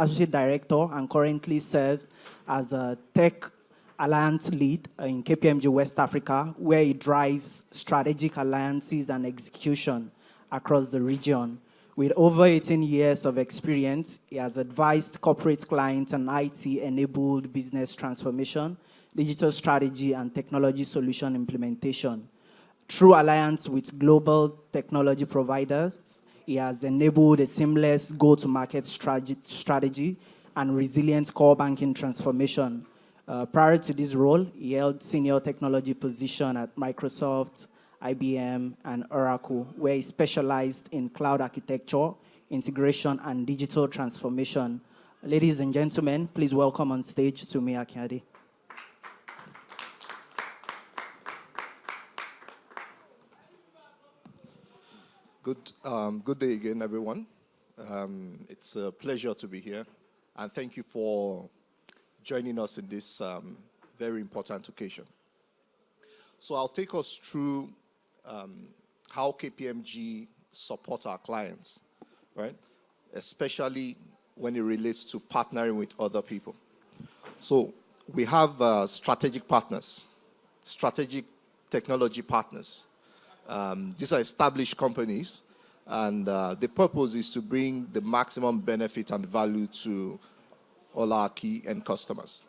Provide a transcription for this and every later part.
Associate Director and currently serves as a Tech Alliance Lead in KPMG West Africa, where he drives strategic alliances and execution across the region. With over 18 years of experience, he has advised corporate clients on IT-enabled business transformation, digital strategy, and technology solution implementation. Through alliance with global technology providers, he has enabled a seamless go-to-market strategy and resilient core banking transformation. Prior to this role, he held senior technology position at Microsoft, IBM, and Oracle, where he specialized in cloud architecture, integration, and digital transformation. Ladies and gentlemen, please welcome on stage Tumi Akiade. Good day again, everyone. It's a pleasure to be here, and thank you for joining us in this very important occasion. So I'll take us through how KPMG supports our clients, right? Especially when it relates to partnering with other people. So we have strategic partners, strategic technology partners. These are established companies, and the purpose is to bring the maximum benefit and value to all our key end customers.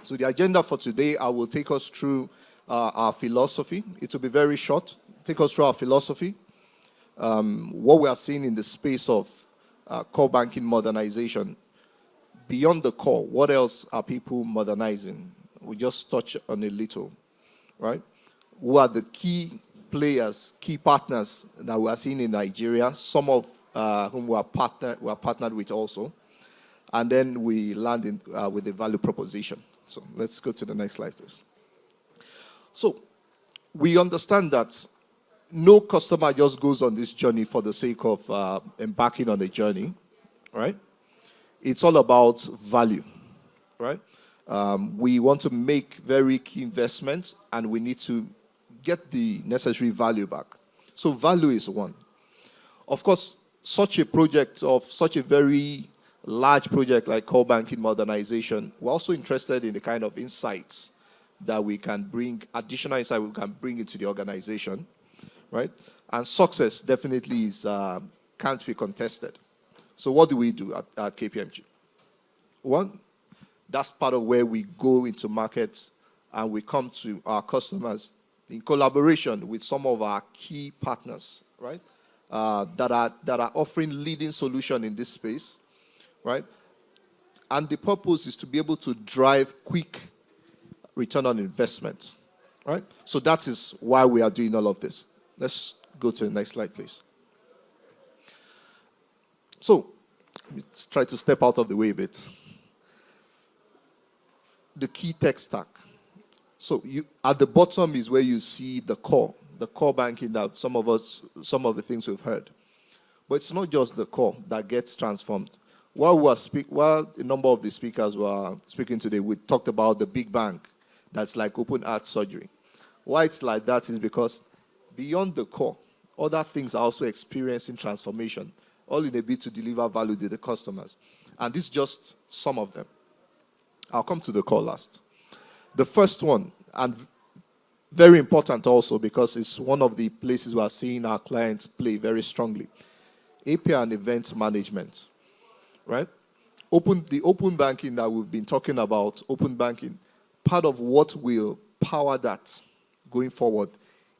So the agenda for today, I will take us through our philosophy. It will be very short. Take us through our philosophy, what we are seeing in the space of core banking modernization. Beyond the core, what else are people modernizing? We just touch on a little, right? Who are the key players, key partners that we are seeing in Nigeria, some of whom we are partnered with also. And then we land in, with the value proposition. So let's go to the next slide, please. So we understand that no customer just goes on this journey for the sake of embarking on a journey, right? It's all about value, right? We want to make very key investments, and we need to get the necessary value back. So value is one. Of course, such a project of such a very large project like core banking modernization, we're also interested in the kind of insights that we can bring, additional insight we can bring into the organization, right? And success definitely is can't be contested. So what do we do at KPMG? One, that's part of where we go into markets and we come to our customers in collaboration with some of our key partners, right? That are offering leading solution in this space, right? And the purpose is to be able to drive quick return on investment, right? So that is why we are doing all of this. Let's go to the next slide, please. So let's try to step out of the way a bit. The key tech stack. So you, at the bottom is where you see the core banking that some of the things we've heard. But it's not just the core that gets transformed. While a number of the speakers were speaking today, we talked about the big bang that's like open heart surgery. Why it's like that is because beyond the core, other things are also experiencing transformation, all in a bid to deliver value to the customers. And this is just some of them. I'll come to the core last. The first one, and very important also because it's one of the places we are seeing our clients play very strongly, API and event management, right? The open banking that we've been talking about, open banking, part of what will power that going forward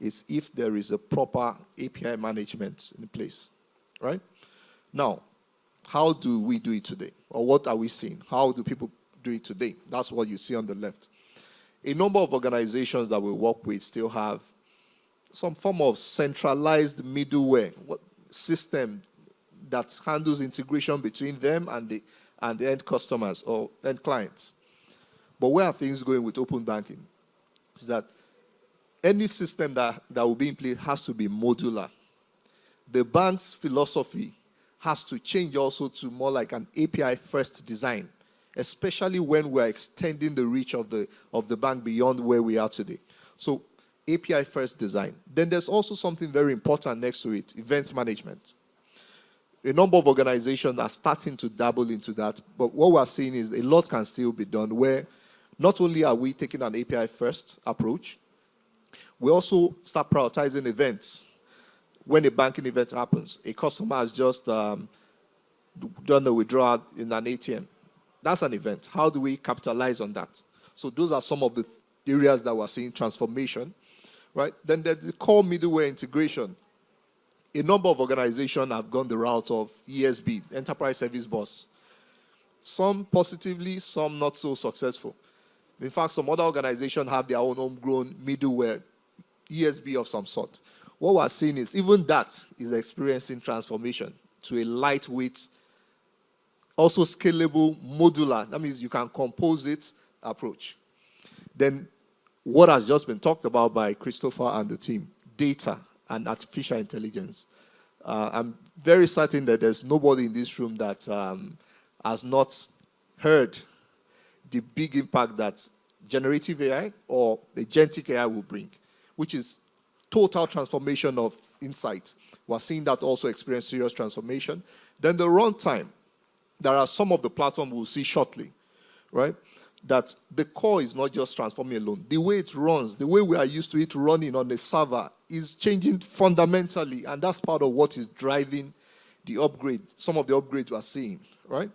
is if there is a proper API management in place, right? Now, how do we do it today? Or what are we seeing? How do people do it today? That's what you see on the left. A number of organizations that we work with still have some form of centralized middleware system that handles integration between them and the end customers or end clients. But where are things going with open banking? Is that any system that will be in place has to be modular. The bank's philosophy has to change also to more like an API-first design, especially when we're extending the reach of the bank beyond where we are today. So API-first design. Then there's also something very important next to it, event management. a number of organizations are starting to dabble into that, but what we're seeing is a lot can still be done where not only are we taking an API-first approach, we also start prioritizing events. When a banking event happens, a customer has just done the withdrawal in an ATM. That's an event. How do we capitalize on that? So those are some of the areas that we're seeing transformation, right? Then there's the core middleware integration. A number of organizations have gone the route of ESB, Enterprise Service Bus. Some positively, some not so successful. In fact, some other organizations have their own homegrown middleware, ESB of some sort. What we're seeing is even that is experiencing transformation to a lightweight, also scalable, modular, that means you can compose it approach. Then what has just been talked about by Christopher and the team, data and artificial intelligence. I'm very certain that there's nobody in this room that has not heard the big impact that generative AI or agentic AI will bring, which is total transformation of insight. We're seeing that also experience serious transformation. Then the runtime. There are some of the platforms we'll see shortly, right? That the core is not just transforming alone. The way it runs, the way we are used to it running on a server is changing fundamentally, and that's part of what is driving the upgrade, some of the upgrades we are seeing, right?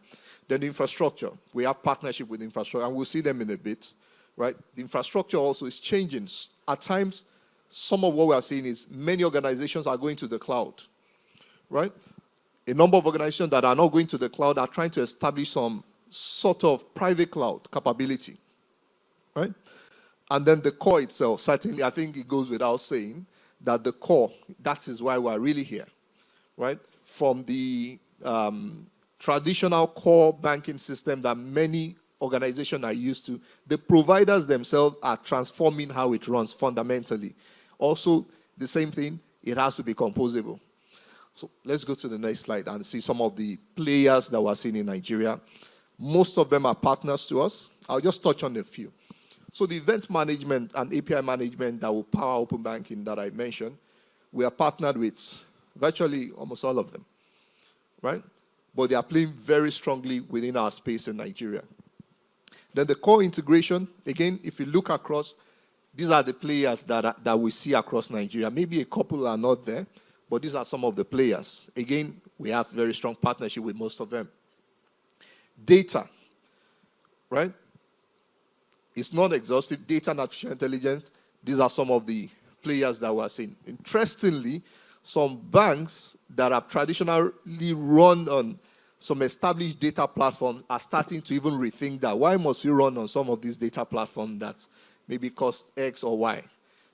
Then the infrastructure. We have partnership with infrastructure, and we'll see them in a bit, right? The infrastructure also is changing. At times, some of what we are seeing is many organizations are going to the cloud, right? A number of organizations that are not going to the cloud are trying to establish some sort of private cloud capability, right? And then the core itself, certainly, I think it goes without saying that the core, that is why we're really here, right? From the traditional core banking system that many organizations are used to, the providers themselves are transforming how it runs fundamentally. Also, the same thing, it has to be composable. So let's go to the next slide and see some of the players that we're seeing in Nigeria. Most of them are partners to us. I'll just touch on a few. So the event management and API management that will power open banking that I mentioned, we are partnered with virtually almost all of them, right? But they are playing very strongly within our space in Nigeria. Then the core integration, again, if you look across, these are the players that we see across Nigeria. Maybe a couple are not there, but these are some of the players. Again, we have very strong partnership with most of them. Data, right? It's not exhaustive. Data and artificial intelligence, these are some of the players that we're seeing. Interestingly, some banks that have traditionally run on some established data platforms are starting to even rethink that. Why must we run on some of these data platforms that maybe cost X or Y?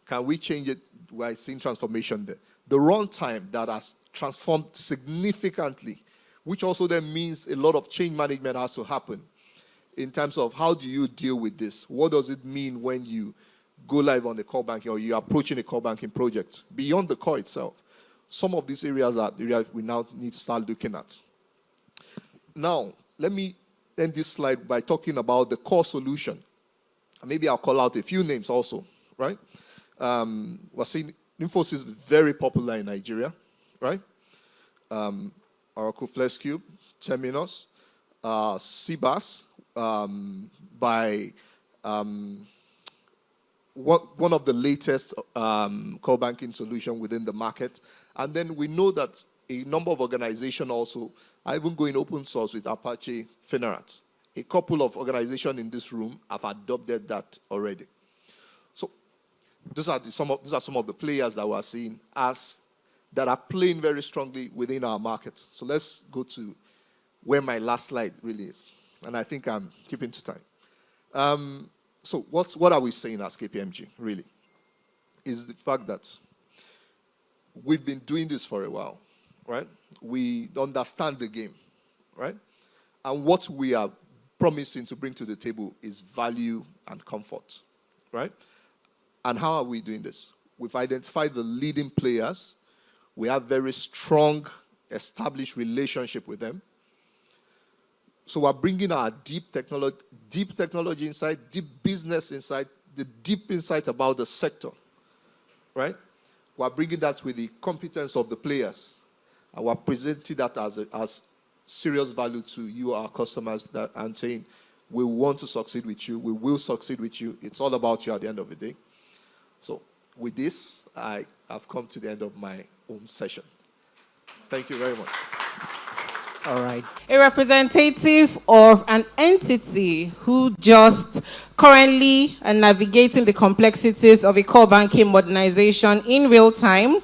Can we change it? We're seeing transformation there. The runtime that has transformed significantly, which also then means a lot of change management has to happen in terms of how do you deal with this? What does it mean when you go live on the core banking or you're approaching a core banking project beyond the core itself? Some of these areas are the areas we now need to start looking at. Now, let me end this slide by talking about the core solution. Maybe I'll call out a few names also, right? We're seeing Infosys is very popular in Nigeria, right? Oracle FlexCube, Terminus, CBAS, by one of the latest core banking solution within the market. And then we know that a number of organizations also are even going open source with Apache Finerat. A couple of organizations in this room have adopted that already. So these are some of the players that we're seeing as that are playing very strongly within our market. So let's go to where my last slide really is. And I think I'm keeping to time. So what are we saying as KPMG, really? Is the fact that we've been doing this for a while, right? We understand the game, right? And what we are promising to bring to the table is value and comfort, right? And how are we doing this? We've identified the leading players. We have very strong, established relationship with them. So we're bringing our deep technology insight, deep business insight, the deep insight about the sector, right? We're bringing that with the competence of the players. And we're presenting that as serious value to you, our customers, that and saying, we want to succeed with you. We will succeed with you. It's all about you at the end of the day. So with this, I have come to the end of my own session. Thank you very much. All right. A representative of an entity who just currently are navigating the complexities of a core banking modernization in real time.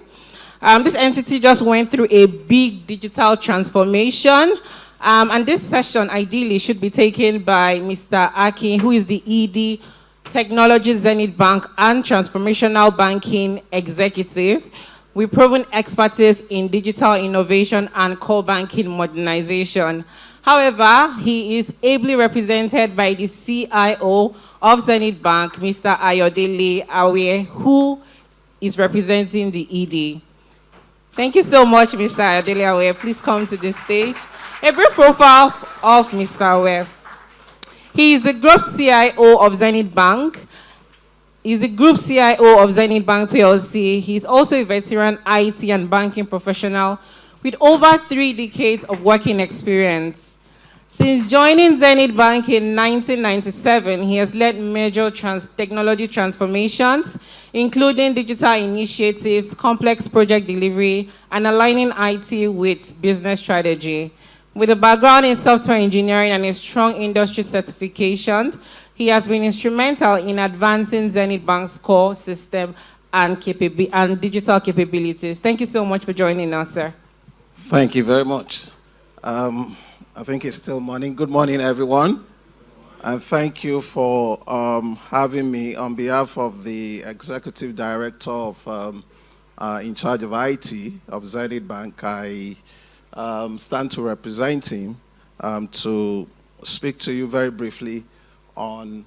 This entity just went through a big digital transformation. And this session ideally should be taken by Mr. Akin, who is the ED, Technology Zenith Bank and Transformational Banking Executive, with proven expertise in digital innovation and core banking modernization. However, he is ably represented by the CIO of Zenith Bank, Mr. Ayodele Awe, who is representing the ED. Thank you so much, Mr. Ayodele Awe. Please come to the stage. A brief profile of Mr. Awe. He is the Group CIO of Zenith Bank. He's the Group CIO of Zenith Bank PLC. He's also a veteran IT and banking professional with over 3 decades of working experience. Since joining Zenith Bank in 1997, he has led major technology transformations, including digital initiatives, complex project delivery, and aligning IT with business strategy. With a background in software engineering and a strong industry certification, he has been instrumental in advancing Zenith Bank's core system and digital capabilities. Thank you so much for joining us, sir. Thank you very much. I think it's still morning. Good morning, everyone. And thank you for having me on behalf of the Executive Director of in charge of IT of Zenith Bank. I stand to represent him to speak to you very briefly on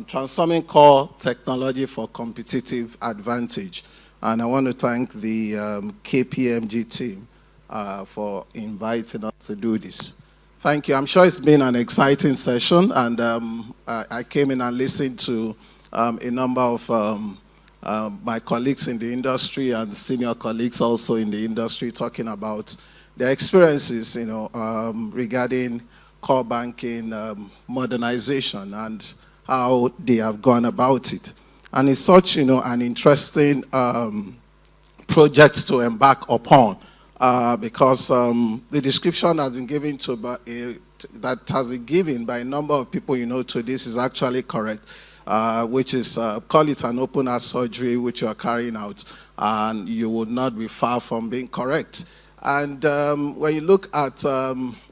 transforming core technology for competitive advantage. And I want to thank the KPMG team for inviting us to do this. Thank you. I'm sure it's been an exciting session, and I came in and listened to a number of my colleagues in the industry and senior colleagues also in the industry talking about their experiences, regarding core banking modernization and how they have gone about it. And it's such, an interesting project to embark upon because the description has been given that has been given by a number of people, to this is actually correct, which is call it an open heart surgery which you are carrying out, and you would not be far from being correct. And when you look at,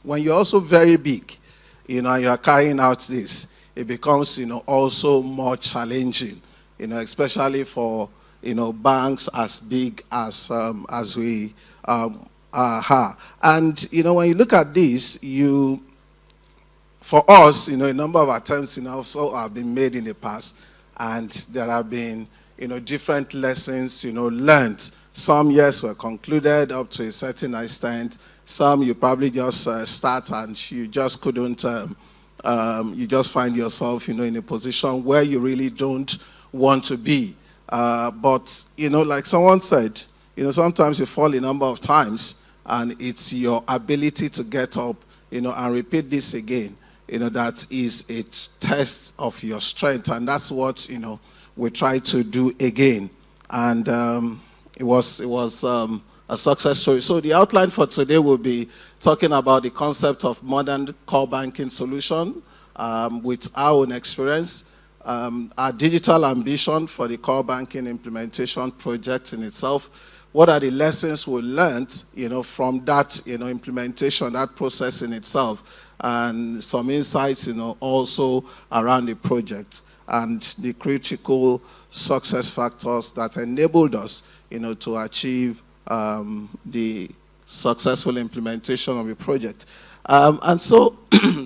when you're also very big, you are carrying out this, it becomes, also more challenging, especially for, banks as big as we are. And, when you look at this, for us, a number of attempts, also have been made in the past, and there have been, different lessons, learned. Some, yes, were concluded up to a certain extent. Some you probably just start and you just couldn't, you just find yourself, in a position where you really don't want to be. But, like someone said, sometimes you fall a number of times, and it's your ability to get up, and repeat this again, that is a test of your strength. And that's what, we try to do again. And it was a success story. So the outline for today will be talking about the concept of modern core banking solution with our own experience, our digital ambition for the core banking implementation project in itself. What are the lessons we learned, from that, implementation, that process in itself, and some insights, also around the project and the critical success factors that enabled us, to achieve the successful implementation of the project. And so,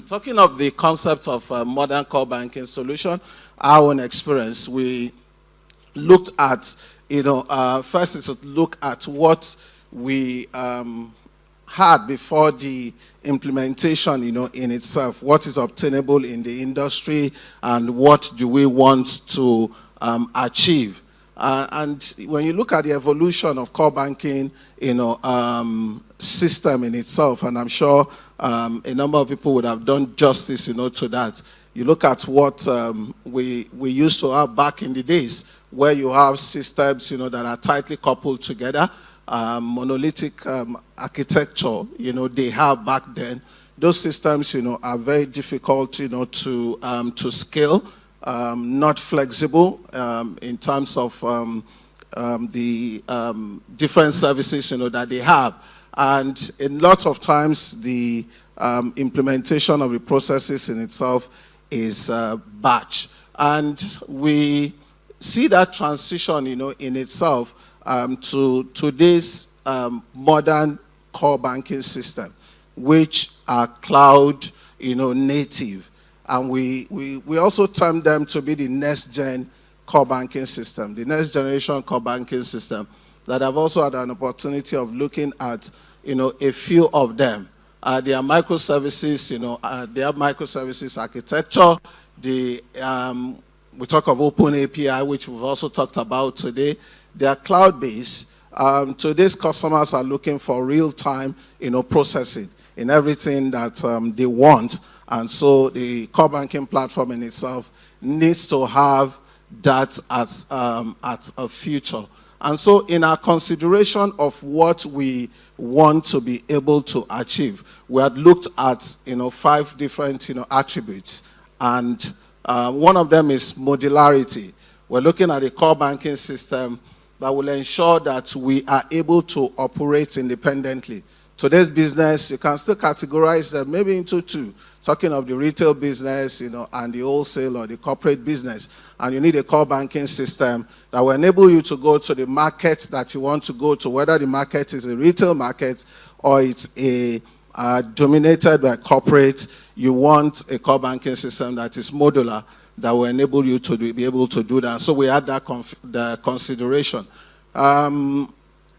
talking of the concept of modern core banking solution, our own experience, we looked at, first is to look at what we had before the implementation, in itself, what is obtainable in the industry, and what do we want to achieve. And when you look at the evolution of core banking, system in itself, and I'm sure a number of people would have done justice, to that. You look at what we used to have back in the days, where you have systems, that are tightly coupled together, monolithic architecture, they have back then. Those systems, are very difficult, to scale, not flexible in terms of the different services, that they have. And a lot of times, the implementation of the processes in itself is batch. And we see that transition, in itself to today's modern core banking system, which are cloud, native. And we also term them to be the next gen core banking system, the next generation core banking system, that I've also had an opportunity of looking at, a few of them. They are microservices, they have microservices architecture. We talk of open API, which we've also talked about today. They are cloud-based. Today's customers are looking for real-time, processing in everything that they want. And so the core banking platform in itself needs to have that as a future. And so in our consideration of what we want to be able to achieve, we had looked at 5 different attributes. And one of them is modularity. We're looking at a core banking system that will ensure that we are able to operate independently. Today's business, you can still categorize them maybe into 2. Talking of the retail business, and the wholesale or the corporate business. And you need a core banking system that will enable you to go to the market that you want to go to, whether the market is a retail market or it's a dominated by corporate. You want a core banking system that is modular, that will enable you to be able to do that. So we had that the consideration.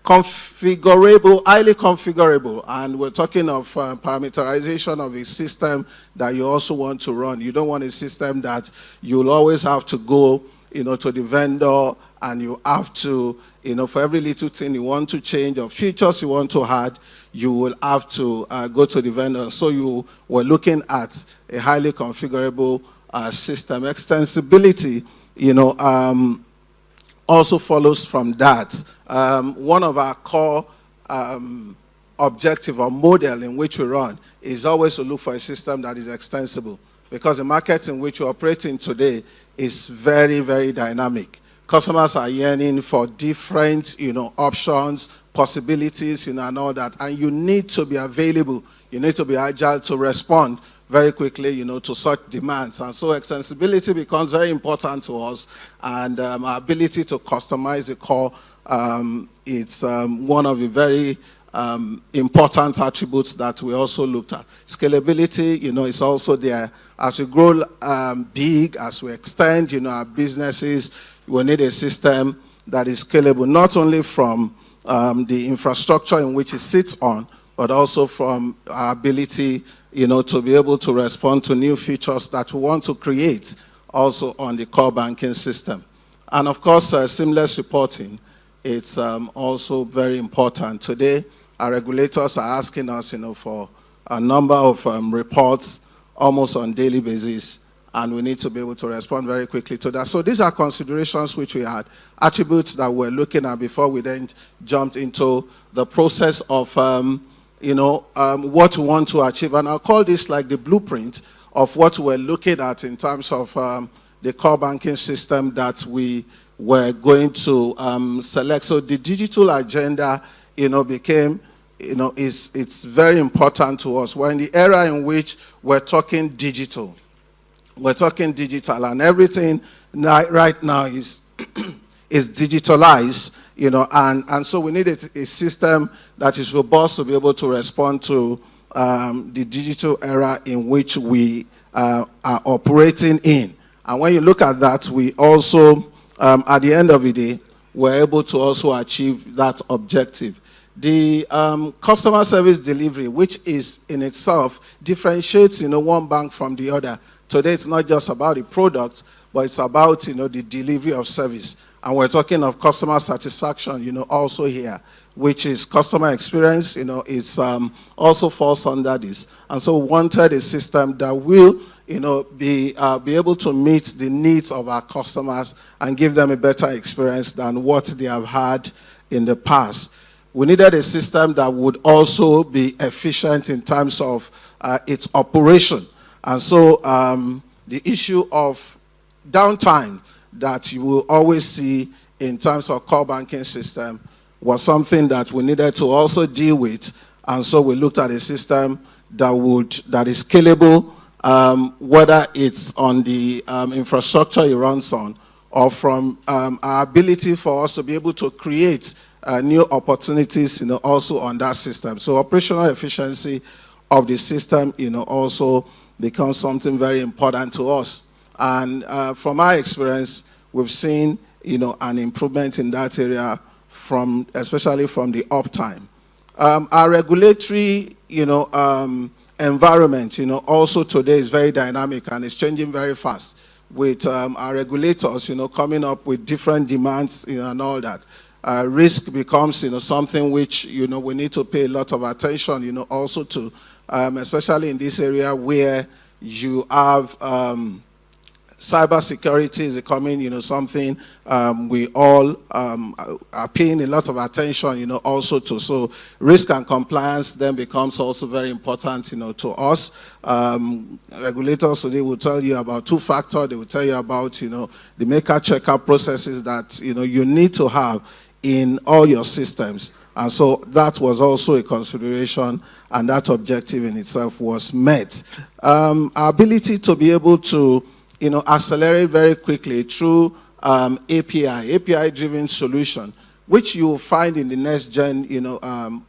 Configurable, highly configurable, and we're talking of parameterization of a system that you also want to run. You don't want a system that you'll always have to go, to the vendor, and you have to, for every little thing you want to change or features you want to add, you will have to go to the vendor. So you were looking at a highly configurable system. Extensibility, also follows from that. One of our core objective or model in which we run is always to look for a system that is extensible, because the market in which we operate in today is very, very dynamic. Customers are yearning for different, options, possibilities, and all that, and you need to be available. You need to be agile to respond very quickly, to such demands. And so extensibility becomes very important to us, and our ability to customize the core, it's one of the very important attributes that we also looked at. Scalability, is also there. As we grow big, as we extend, our businesses, we need a system that is scalable, not only from the infrastructure in which it sits on, but also from our ability, to be able to respond to new features that we want to create also on the core banking system. And of course, seamless reporting, it's also very important. Today, our regulators are asking us, for a number of reports almost on a daily basis, and we need to be able to respond very quickly to that. So these are considerations which we had, attributes that we're looking at before we then jumped into the process of what we want to achieve. And I'll call this like the blueprint of what we're looking at in terms of the core banking system that we were going to select. So the digital agenda, became, it's very important to us. We're in the era in which we're talking digital. We're talking digital, and everything right now is is digitalized, and so we need a system that is robust to be able to respond to the digital era in which we are operating in. And when you look at that, we also, at the end of the day, we're able to also achieve that objective. The customer service delivery, which is in itself differentiates, one bank from the other. Today, it's not just about the product, but it's about, the delivery of service. And we're talking of customer satisfaction, also here, which is customer experience, it's also falls under this. And so we wanted a system that will, be able to meet the needs of our customers and give them a better experience than what they have had in the past. We needed a system that would also be efficient in terms of its operation. And so the issue of downtime that you will always see in terms of core banking system was something that we needed to also deal with. And so we looked at a system that is scalable, whether it's on the infrastructure it runs on, or from our ability for us to be able to create new opportunities, also on that system. So operational efficiency of the system, also becomes something very important to us. And from our experience, we've seen, an improvement in that area especially from the uptime. Our regulatory, environment, also today is very dynamic and it's changing very fast with our regulators, coming up with different demands, and all that. Risk becomes, something which, we need to pay a lot of attention, also to, especially in this area where you have cybersecurity is becoming, something we all are paying a lot of attention, also to. So risk and compliance then becomes also very important, to us. Regulators today will tell you about two-factor. They will tell you about, the maker checker processes that, you need to have in all your systems. And so that was also a consideration, and that objective in itself was met. Our ability to be able to, accelerate very quickly through API-driven solution, which you will find in the next gen,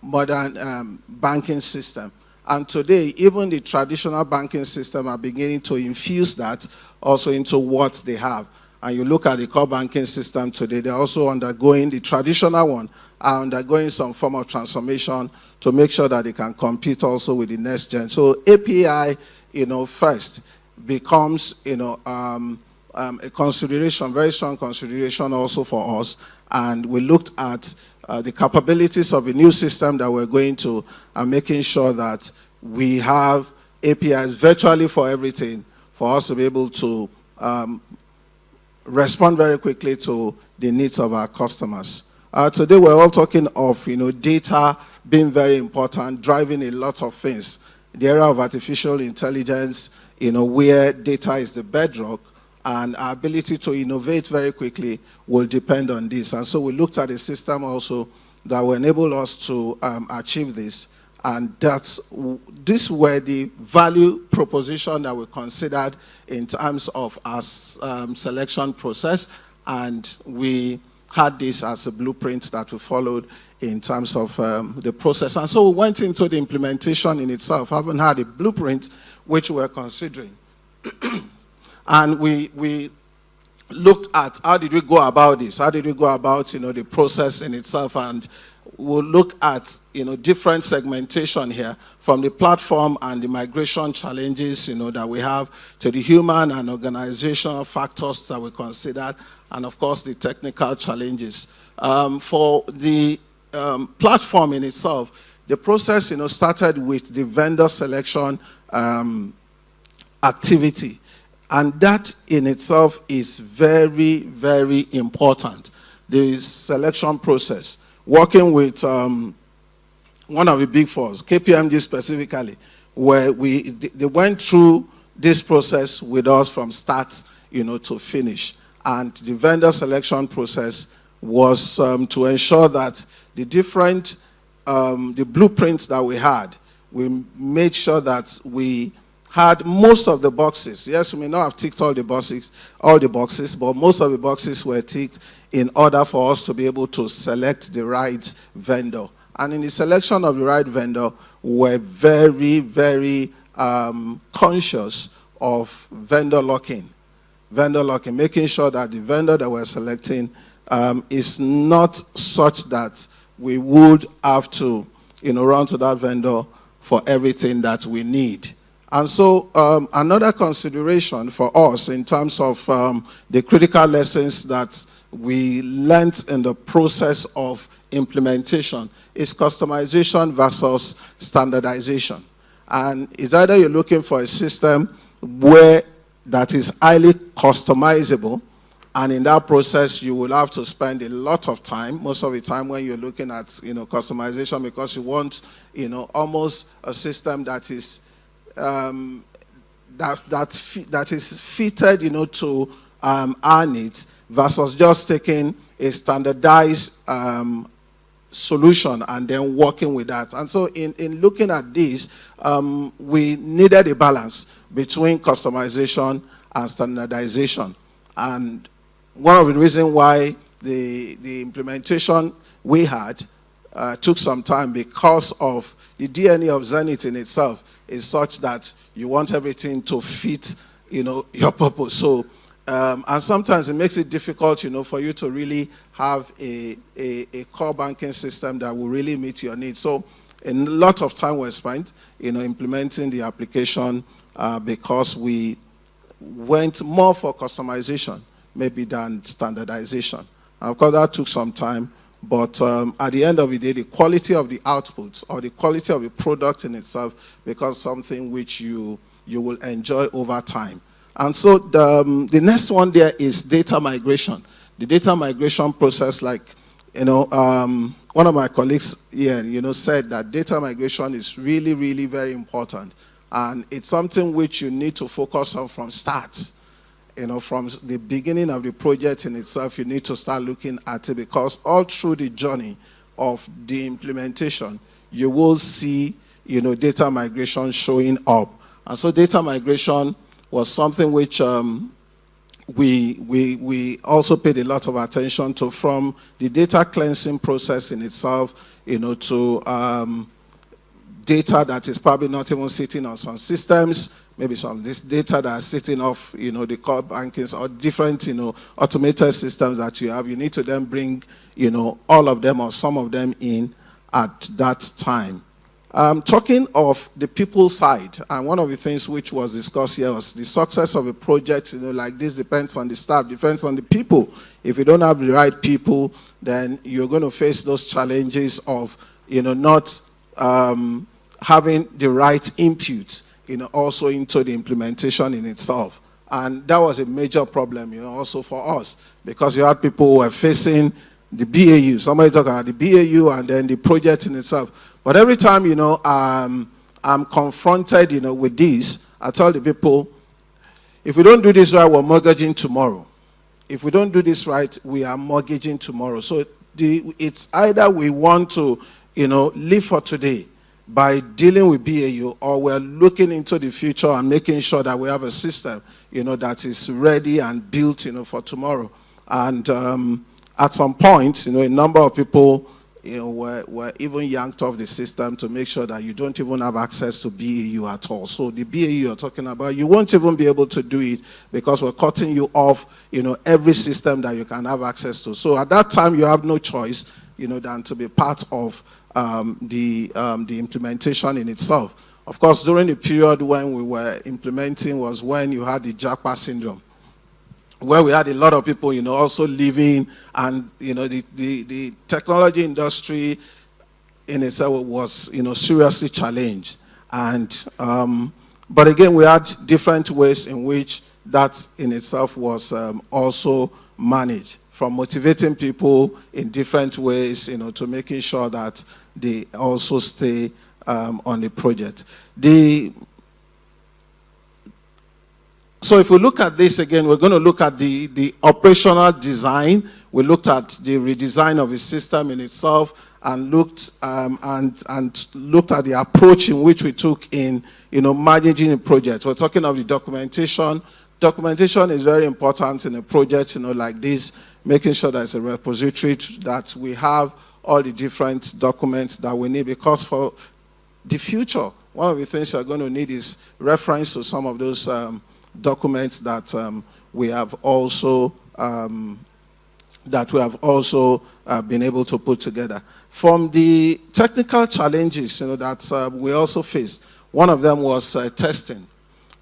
modern banking system. And today, even the traditional banking system are beginning to infuse that also into what they have. And you look at the core banking system today, they're also undergoing, the traditional one, are undergoing some form of transformation to make sure that they can compete also with the next gen. So API, first becomes, a consideration, very strong consideration also for us. And we looked at the capabilities of a new system that we're going to, and making sure that we have APIs virtually for everything for us to be able to respond very quickly to the needs of our customers. Today we're all talking of, data being very important, driving a lot of things. The area of artificial intelligence, where data is the bedrock, and our ability to innovate very quickly will depend on this. And so we looked at a system also that will enable us to achieve this. And this were the value proposition that we considered in terms of our selection process. And we had this as a blueprint that we followed in terms of the process. And so we went into the implementation in itself, having had a blueprint which we're considering. And we looked at how did we go about this? How did we go about, the process in itself? And we'll look at, different segmentation here, from the platform and the migration challenges, that we have, to the human and organizational factors that we considered, and of course the technical challenges. For the platform in itself, the process, started with the vendor selection activity. And that in itself is very, very important. The selection process, working with one of the big fours, KPMG specifically, where they went through this process with us from start, to finish. And the vendor selection process was to ensure that the different, the blueprints that we had, we made sure that we had most of the boxes. Yes, we may not have ticked all the boxes, but most of the boxes were ticked in order for us to be able to select the right vendor. And in the selection of the right vendor, we're very, very conscious of vendor locking. Vendor locking, making sure that the vendor that we're selecting is not such that we would have to, run to that vendor for everything that we need. And so another consideration for us in terms of the critical lessons that we learned in the process of implementation is customization versus standardization. And it's either you're looking for a system where that is highly customizable, and in that process you will have to spend a lot of time, most of the time when you're looking at customization, because you want almost a system that is that is fitted to our needs, versus just taking a standardized solution and then working with that. And so in looking at this, we needed a balance between customization and standardization. And one of the reasons why the implementation we had took some time, because of the DNA of Zenith in itself is such that you want everything to fit your purpose. So and sometimes it makes it difficult for you to really have a core banking system that will really meet your needs. So a lot of time was spent implementing the application, because we went more for customization maybe than standardization. And of course that took some time, but at the end of the day, the quality of the output or the quality of the product in itself becomes something which you will enjoy over time. And so the next one there is data migration. The data migration process, like, one of my colleagues here, said that data migration is really, really very important. And it's something which you need to focus on from start. From the beginning of the project in itself, you need to start looking at it, because all through the journey of the implementation, you will see, data migration showing up. And so data migration was something which we also paid a lot of attention to, from the data cleansing process in itself, to data that is probably not even sitting on some systems, maybe some this data that is sitting off, the core bankings or different, automated systems that you have. You need to then bring, all of them or some of them in at that time. Talking of the people side, and one of the things which was discussed here was the success of a project, like this depends on the staff, depends on the people. If you don't have the right people, then you're going to face those challenges of, not having the right input, also into the implementation in itself. And that was a major problem, also for us, because you had people who were facing the BAU. Somebody talking about the BAU and then the project in itself. But every time, I'm confronted, with this, I tell the people, if we don't do this right, we're mortgaging tomorrow. If we don't do this right, we are mortgaging tomorrow. So it's either we want to, live for today by dealing with BAU, or we're looking into the future and making sure that we have a system, that is ready and built, for tomorrow. And at some point, a number of people, were even yanked off the system to make sure that you don't even have access to BAU at all. So the BAU you're talking about, you won't even be able to do it, because we're cutting you off, every system that you can have access to. So at that time, you have no choice, than to be part of the implementation in itself. Of course, during the period when we were implementing was when you had the Japa syndrome, where we had a lot of people, also leaving, and, the technology industry in itself was, seriously challenged. And, but again, we had different ways in which that in itself was also managed, from motivating people in different ways, to making sure that they also stay on the project. So if we look at this again, we're going to look at the operational design. We looked at the redesign of the system in itself, and looked looked at the approach in which we took in managing a project. We're talking of the documentation. Documentation is very important in a project like this, making sure there's a repository, that we have all the different documents that we need, because for the future, one of the things you're going to need is reference to some of those documents that we have also been able to put together. From the technical challenges that we also faced, one of them was testing.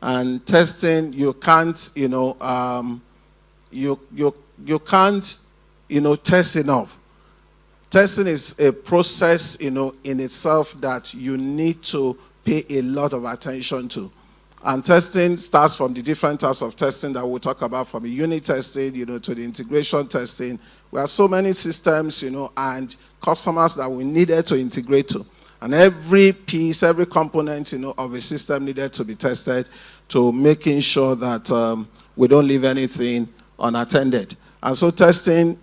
And testing, you can't you can't test enough. Testing is a process, in itself that you need to pay a lot of attention to. And testing starts from the different types of testing that we'll talk about, from the unit testing, to the integration testing. We have so many systems, and customers that we needed to integrate to. And every piece, every component, of a system needed to be tested, to making sure that we don't leave anything unattended. And so testing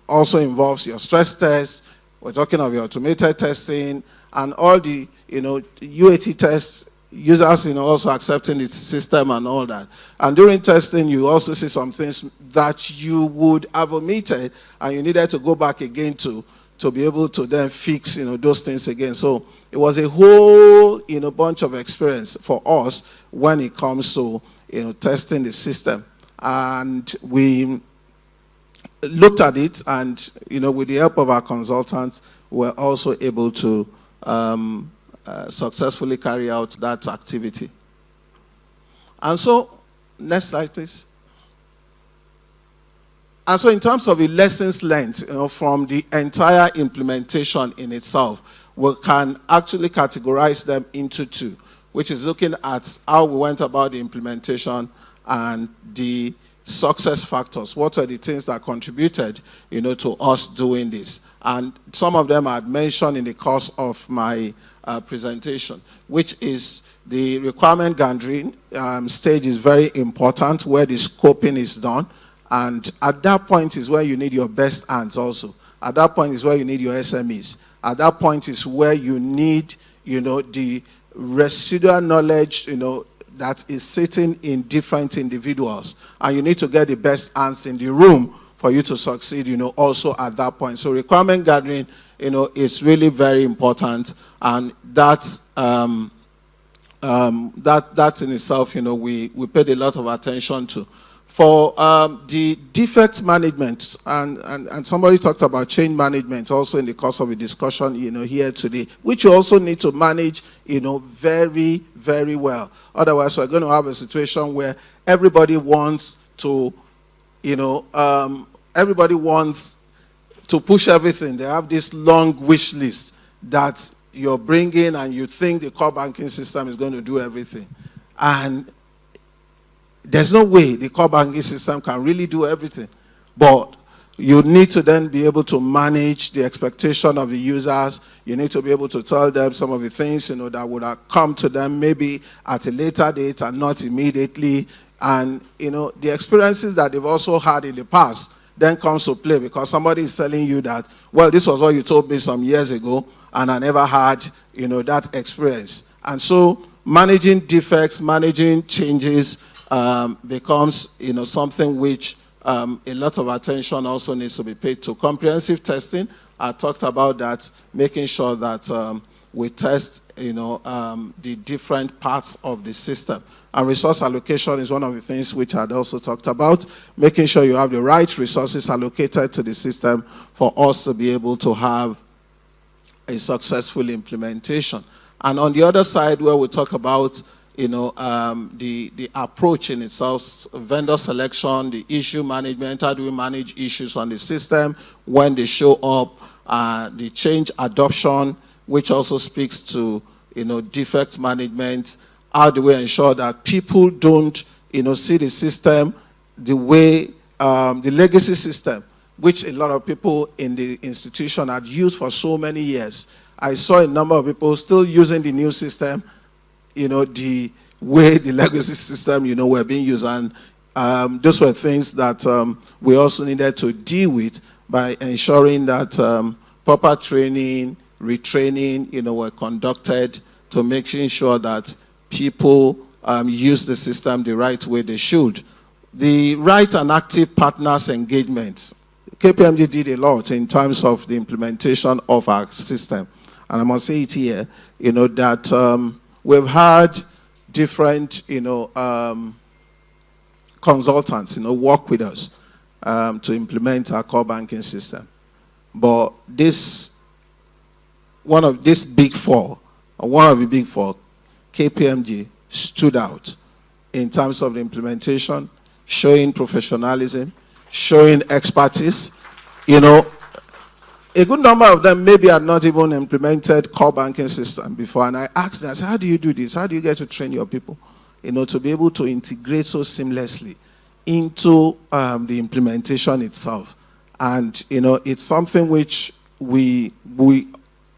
also involves your stress test. We're talking of your automated testing and all the, UAT tests, users, also accepting the system and all that. And during testing, you also see some things that you would have omitted and you needed to go back again to be able to then fix, those things again. So it was a whole, bunch of experience for us when it comes to, testing the system. And we looked at it, and with the help of our consultants, we're also able to successfully carry out that activity. And so, next slide, please. And so, in terms of the lessons learned, from the entire implementation in itself, we can actually categorize them into two, which is looking at how we went about the implementation and the success factors. What were the things that contributed, to us doing this? And some of them I had mentioned in the course of my presentation, which is the requirement gathering stage is very important, where the scoping is done. And at that point is where you need your best hands also. At that point is where you need your SMEs. At that point is where you need, the residual knowledge, that is sitting in different individuals. And you need to get the best hands in the room for you to succeed, also at that point. So requirement gathering, is really very important. And that in itself, we paid a lot of attention to. For the defect management, and somebody talked about change management also in the course of a discussion, here today, which you also need to manage, very, very well. Otherwise, we're going to have a situation where everybody wants to, everybody wants to push everything. They have this long wish list that you're bringing, and you think the core banking system is going to do everything. And there's no way the core banking system can really do everything. But you need to then be able to manage the expectation of the users. You need to be able to tell them some of the things, that would have come to them maybe at a later date and not immediately. And, the experiences that they've also had in the past then comes to play, because somebody is telling you that, well, this was what you told me some years ago, and I never had, that experience. And so managing defects, managing changes, becomes, something which a lot of attention also needs to be paid to. Comprehensive testing, I talked about that, making sure that we test, the different parts of the system. And resource allocation is one of the things which I'd also talked about, making sure you have the right resources allocated to the system for us to be able to have a successful implementation. And on the other side, where we talk about the approach in itself, vendor selection, the issue management, how do we manage issues on the system when they show up, the change adoption, which also speaks to, defect management. How do we ensure that people don't, see the system the way, the legacy system, which a lot of people in the institution had used for so many years. I saw a number of people still using the new system, the way the legacy system, were being used. And those were things that we also needed to deal with by ensuring that proper training, retraining, were conducted to making sure that people use the system the right way they should. The right and active partners engagement. KPMG did a lot in terms of the implementation of our system. And I must say it here, that we've had different, consultants, work with us to implement our core banking system. But one of the big four, KPMG, stood out in terms of the implementation, showing professionalism, showing expertise, you know, a good number of them maybe had not even implemented core banking system before. And I asked them, I said, how do you do this? How do you get to train your people, you know, to be able to integrate so seamlessly into the implementation itself? And, you know, it's something which we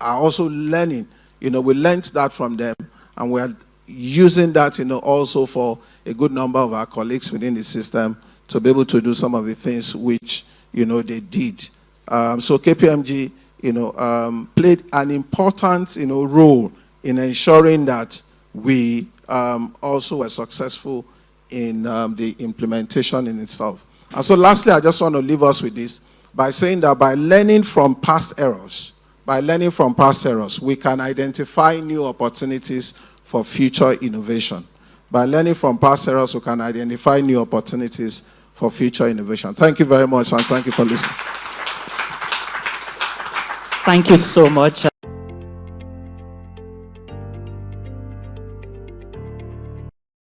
are also learning. You know, we learned that from them, and we're using that, you know, also for a good number of our colleagues within the system to be able to do some of the things which, you know, they did. So KPMG, you know, played an important, you know, role in ensuring that we also were successful in the implementation in itself. And so lastly, I just want to leave us with this by saying that by learning from past errors, we can identify new opportunities for future innovation. By learning from past errors, we can identify new opportunities for future innovation. Thank you very much, and thank you for listening. Thank you so much.